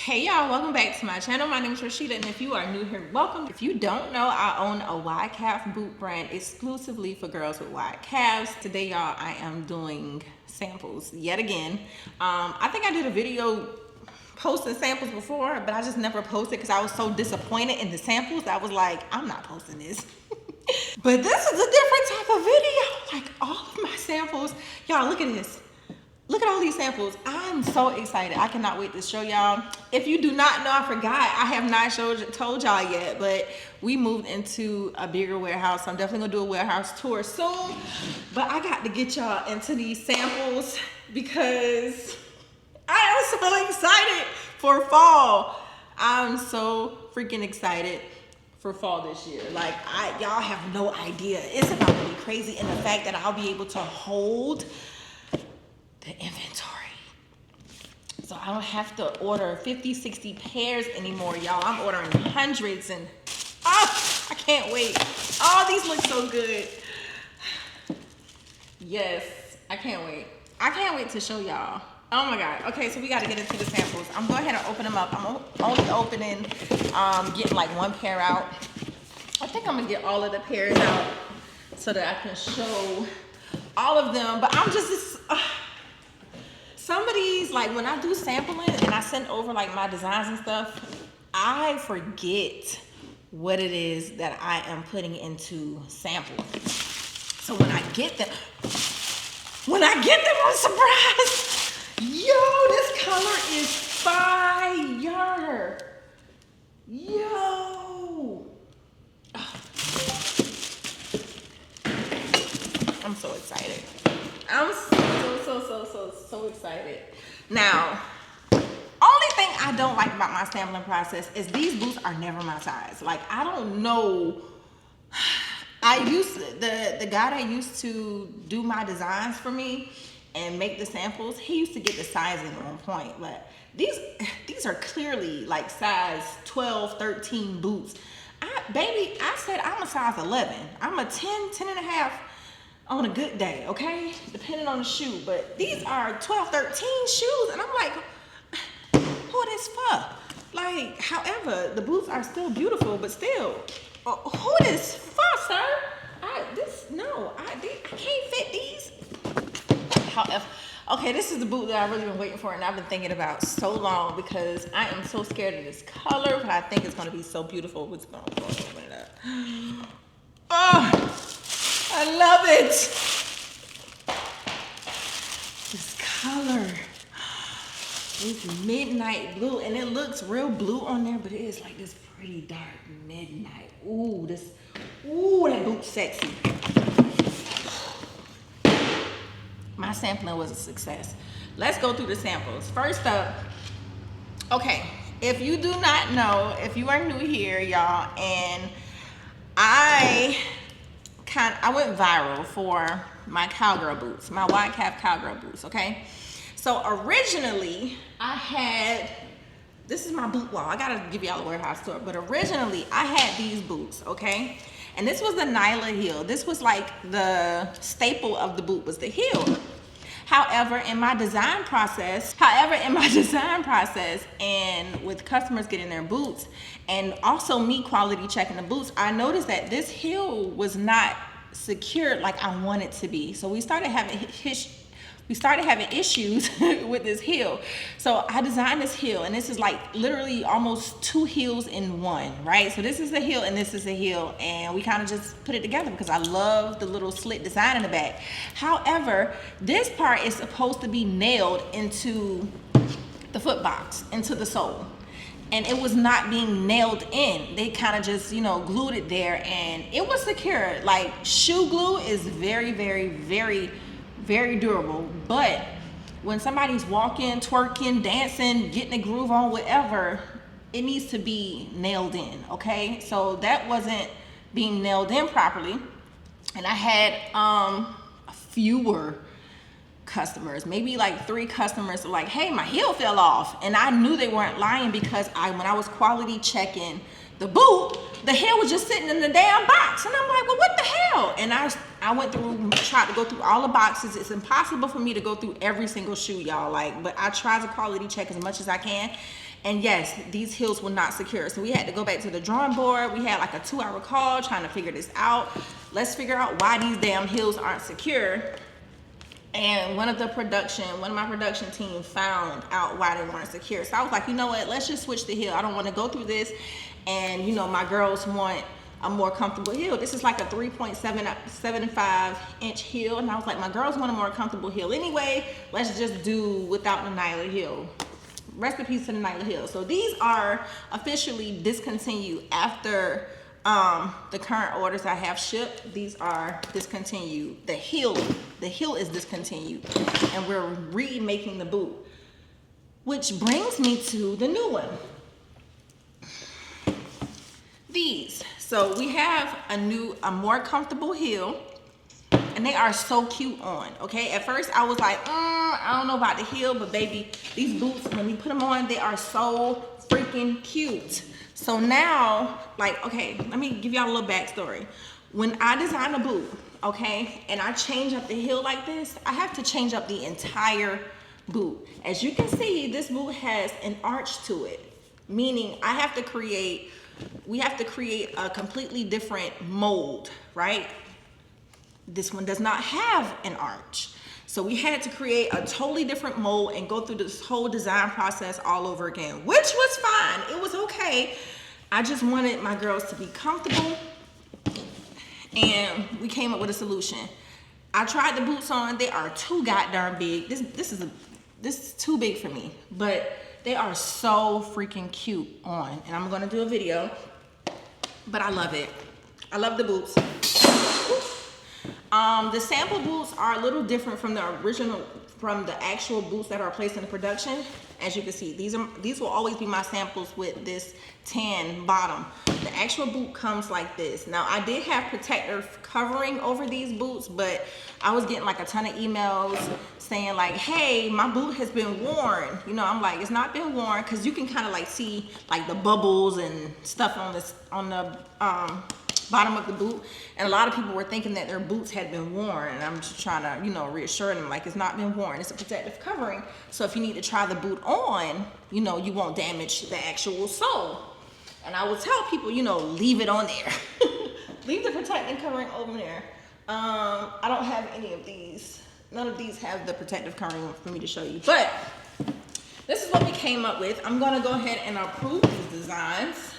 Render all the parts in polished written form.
Hey y'all, welcome back to my channel. My name is Rashida, and if you are new here, welcome. If you don't know, I own a wide calf boot brand exclusively for girls with wide calves. Today y'all, I am doing samples yet again. I think I did a video posting samples before, but I just never posted because I was so disappointed in the samples that I was like, I'm not posting this. But this is a different type of video. Like all of my samples, y'all look at this. Look at all these samples. I'm so excited. I cannot wait to show y'all. If you do not know, I forgot. I have not told y'all yet, but we moved into a bigger warehouse. So I'm definitely gonna do a warehouse tour soon. But I got to get y'all into these samples because I am so excited for fall. I'm so freaking excited for fall this year. Like y'all have no idea. It's about to be crazy in the fact that I'll be able to hold the inventory. So I don't have to order 50, 60 pairs anymore, y'all. I'm ordering hundreds and I can't wait. Oh, these look so good. Yes, I can't wait. I can't wait to show y'all. Oh my God. Okay, so we got to get into the samples. I'm going ahead and open them up. I'm only opening, getting like one pair out. I think I'm gonna get all of the pairs out so that I can show all of them. But I'm just, some of these, like when I do sampling and I send over like my designs and stuff, I forget what it is that I am putting into samples. So when I get them, I'm surprised. Yo, this color is fire. Yo. I'm so excited. I'm so excited. Now, only thing I don't like about my sampling process is these boots are never my size. Like, I don't know. The guy that used to do my designs for me and make the samples, he used to get the sizing on point. But these are clearly like size 12, 13 boots. I said I'm a size 11. I'm a 10, 10 and a half on a good day, okay? Depending on the shoe. But these are 12, 13 shoes, and I'm like, who this for? Like, however, the boots are still beautiful, but still, who this for, sir? I can't fit these. However, okay, this is the boot that I've really been waiting for, and I've been thinking about so long because I am so scared of this color, but I think it's gonna be so beautiful. What's going to open it up? Oh, I love it. This color. It's midnight blue, and it looks real blue on there, but it is like this pretty dark midnight. Ooh, that boot's sexy. My sampling was a success. Let's go through the samples. First up, okay, if you do not know, if you are new here, y'all, and I went viral for my cowgirl boots, my wide calf cowgirl boots, okay? So originally, this is my boot wall. I gotta give y'all a warehouse tour, but originally I had these boots, okay? And this was the Nyla heel. This was like the staple of the boot was the heel. However, in my design process, and with customers getting their boots, and also me quality checking the boots, I noticed that this heel was not secured like I want it to be. So we started having issues with this heel. So I designed this heel, and this is like literally almost two heels in one, right? So this is a heel and this is a heel, and we kind of just put it together because I love the little slit design in the back. However, this part is supposed to be nailed into the foot box, into the sole. And it was not being nailed in. They kind of just, glued it there, and it was secure. Like, shoe glue is very, very, very, very durable. But when somebody's walking, twerking, dancing, getting a groove on, whatever, it needs to be nailed in, okay? So that wasn't being nailed in properly. And I had fewer customers, maybe like 3 customers were like, hey, my heel fell off. And I knew they weren't lying because when I was quality checking the boot, the heel was just sitting in the damn box. And I'm like, well, what the hell? And I went through, tried to go through all the boxes. It's impossible for me to go through every single shoe, y'all. But I try to quality check as much as I can. And yes, these heels were not secure. So we had to go back to the drawing board. We had like a 2-hour call trying to figure this out. Let's figure out why these damn heels aren't secure. And one of my production team found out why they weren't secure. So I was like, you know what, let's just switch the heel. I don't want to go through this. And you know, my girls want a more comfortable heel. This is like a 3.75 inch heel. And I was like, my girls want a more comfortable heel anyway. Let's just do without the Nyla heel. Rest in peace to the Nyla heel. So these are officially discontinued after the current orders I have shipped. These are discontinued. The heel is discontinued, and we're remaking the boot, which brings me to the new one. These. So we have a more comfortable heel, and they are so cute on. Okay, at first I was like, I don't know about the heel, but baby, these boots, when you put them on, they are so freaking cute. So now, like, okay, let me give y'all a little backstory. When I design a boot, okay, and I change up the heel like this, I have to change up the entire boot. As you can see, this boot has an arch to it, meaning we have to create a completely different mold, right? This one does not have an arch. So we had to create a totally different mold and go through this whole design process all over again, which was fine. It was okay. I just wanted my girls to be comfortable, and we came up with a solution. I tried the boots on. They are too goddamn big. This is too big for me, but they are so freaking cute on, and I'm gonna do a video, but I love it. I love the boots. The sample boots are a little different from the actual boots that are placed in the production. As you can see, these will always be my samples with this tan bottom. The actual boot comes like this. Now, I did have protective covering over these boots, but I was getting like a ton of emails saying like, hey, my boot has been worn. You know, I'm like, it's not been worn, because you can kind of like see like the bubbles and stuff on the bottom of the boot, and a lot of people were thinking that their boots had been worn, and I'm just trying to, you know, reassure them like it's not been worn. It's a protective covering, so if you need to try the boot on, you know, you won't damage the actual sole. And I will tell people, you know, leave it on there. Leave the protective covering over there. I don't have any of these. None of these have the protective covering for me to show you, but this is what we came up with. I'm gonna go ahead and approve these designs,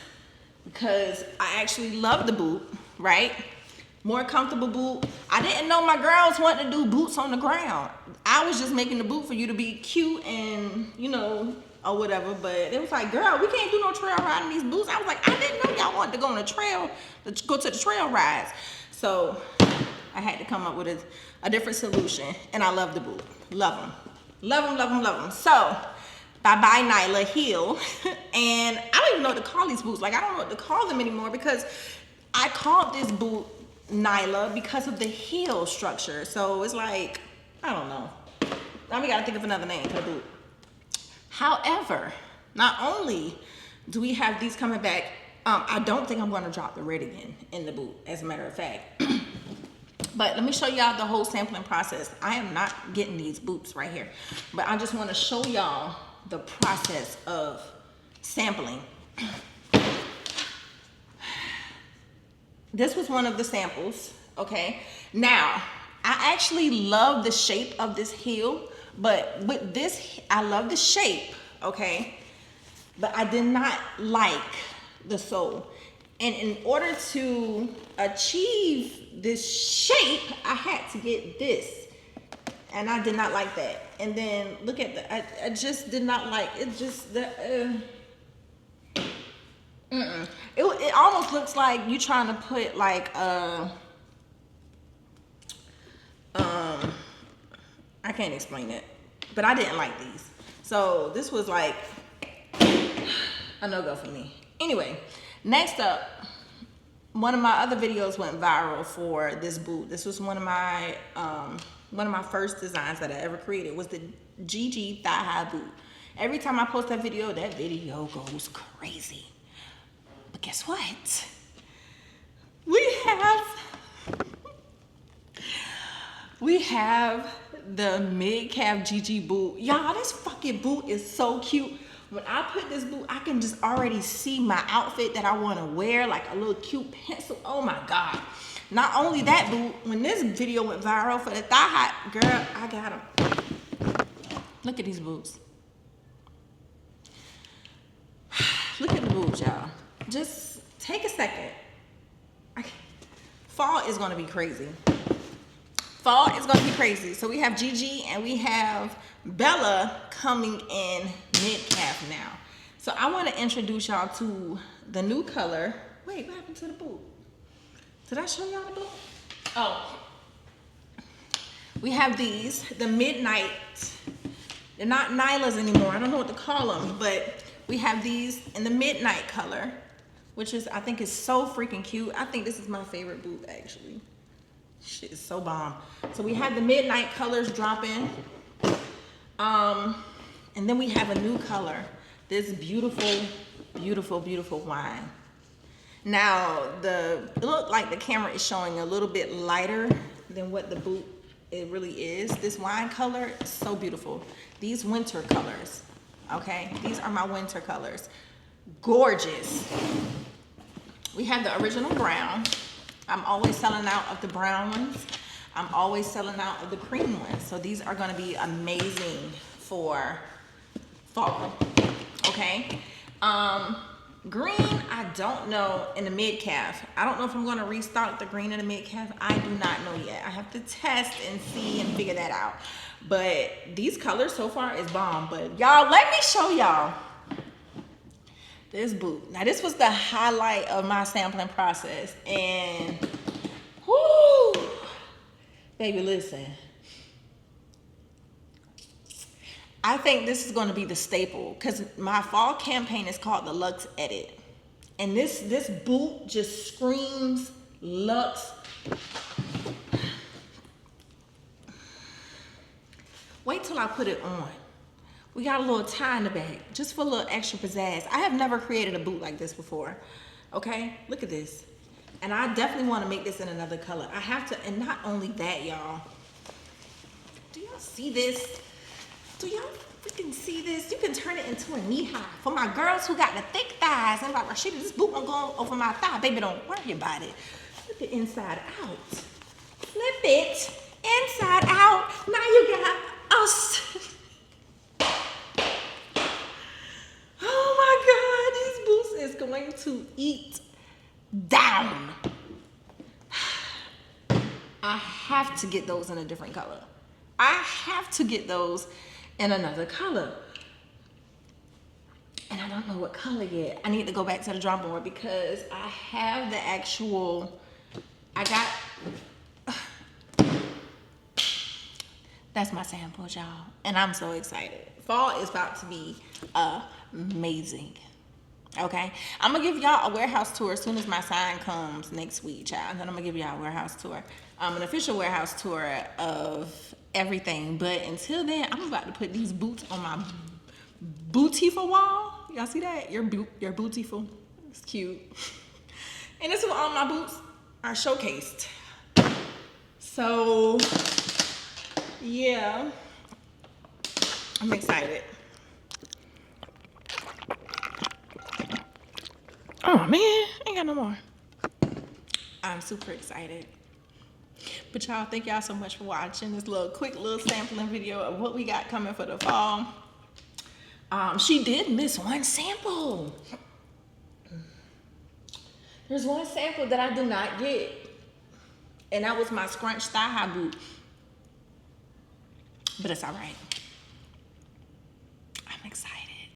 because I actually love the boot, right? More comfortable boot. I didn't know my girls wanted to do boots on the ground. I was just making the boot for you to be cute and, you know, or whatever. But it was like, girl, we can't do no trail riding these boots. I was like, I didn't know y'all wanted to go on a trail, go to the trail rides. So I had to come up with a different solution. And I love the boot. Love them. Love them, love them, love them. So bye-bye Nyla heel. And I don't even know what to call these boots. Like, I don't know what to call them anymore, because I called this boot Nyla because of the heel structure. So it's like, I don't know. Now we gotta think of another name for the boot. However, not only do we have these coming back, I don't think I'm gonna drop the red again in the boot, as a matter of fact. But let me show y'all the whole sampling process. I am not getting these boots right here, but I just wanna show y'all the process of sampling. This was one of the samples, okay? Now, I actually love the shape of this heel, but with this, I love the shape, okay? But I did not like the sole. And in order to achieve this shape, I had to get this. And I did not like that. And then look at the, I just did not like it. Just it almost looks like you trying to put like I can't explain it, but I didn't like these. So this was like a no-go for me. Anyway, next up, one of my other videos went viral for this boot. This was one of my first designs that I ever created, was the GG thigh high boot. Every time I post that video goes crazy. But guess what? We have the mid calf GG boot. Y'all, this fucking boot is so cute. When I put this boot, I can just already see my outfit that I want to wear, like a little cute pencil. Oh my God. Not only that, boot, when this video went viral for the thigh high, girl, I got them. Look at these boots. Look at the boots, y'all. Just take a second. Fall is going to be crazy. Fall is going to be crazy. So we have Gigi and we have Bella coming in mid-calf now. So I want to introduce y'all to the new color. Wait, what happened to the boot? Did I show y'all the boot? Oh. We have these, the midnight. They're not Nylas anymore. I don't know what to call them, but we have these in the midnight color, which is, I think is so freaking cute. I think this is my favorite boot, actually. Shit is so bomb. So we have the midnight colors dropping. And then we have a new color. This beautiful, beautiful, beautiful wine. Now, it looked like the camera is showing a little bit lighter than what the boot it really is. This wine color is so beautiful. These winter colors, okay? These are my winter colors. Gorgeous. We have the original brown. I'm always selling out of the brown ones. I'm always selling out of the cream ones. So these are gonna be amazing for fall, okay? Green, I don't know in the mid-calf. I don't know if I'm gonna restock the green in the mid-calf. I do not know yet. I have to test and see and figure that out. But these colors so far is bomb. But y'all, let me show y'all this boot. Now this was the highlight of my sampling process. And whoo, baby, listen. I think this is going to be the staple because my fall campaign is called the Luxe Edit. And this boot just screams Luxe. Wait till I put it on. We got a little tie in the back just for a little extra pizzazz. I have never created a boot like this before. Okay, look at this. And I definitely want to make this in another color. I have to, and not only that, y'all. Do y'all see this? Do y'all freaking see this? You can turn it into a knee high. For my girls who got the thick thighs, I'm like, Rashida, this boot won't go over my thigh. Baby, don't worry about it. Flip it inside out. Flip it inside out. Now you got us. Oh my God, these boots is going to eat down. I have to get those in a different color. I have to get those in another color. And I don't know what color yet. I need to go back to the drawing board because I have the actual, that's my samples, y'all. And I'm so excited. Fall is about to be amazing. Okay, I'm gonna give y'all a warehouse tour as soon as my sign comes next week, child. And then I'm gonna give y'all a warehouse tour, an official warehouse tour of everything. But until then, I'm about to put these boots on my Bootiful wall. Y'all see that? Your Bootiful. It's cute. And this is where all my boots are showcased. So yeah, I'm excited. Oh man, ain't got no more. I'm super excited. But y'all, thank y'all so much for watching this quick little sampling video of what we got coming for the fall. She did miss one sample. There's one sample that I did not get, and that was my scrunch thigh high boot. But it's all right.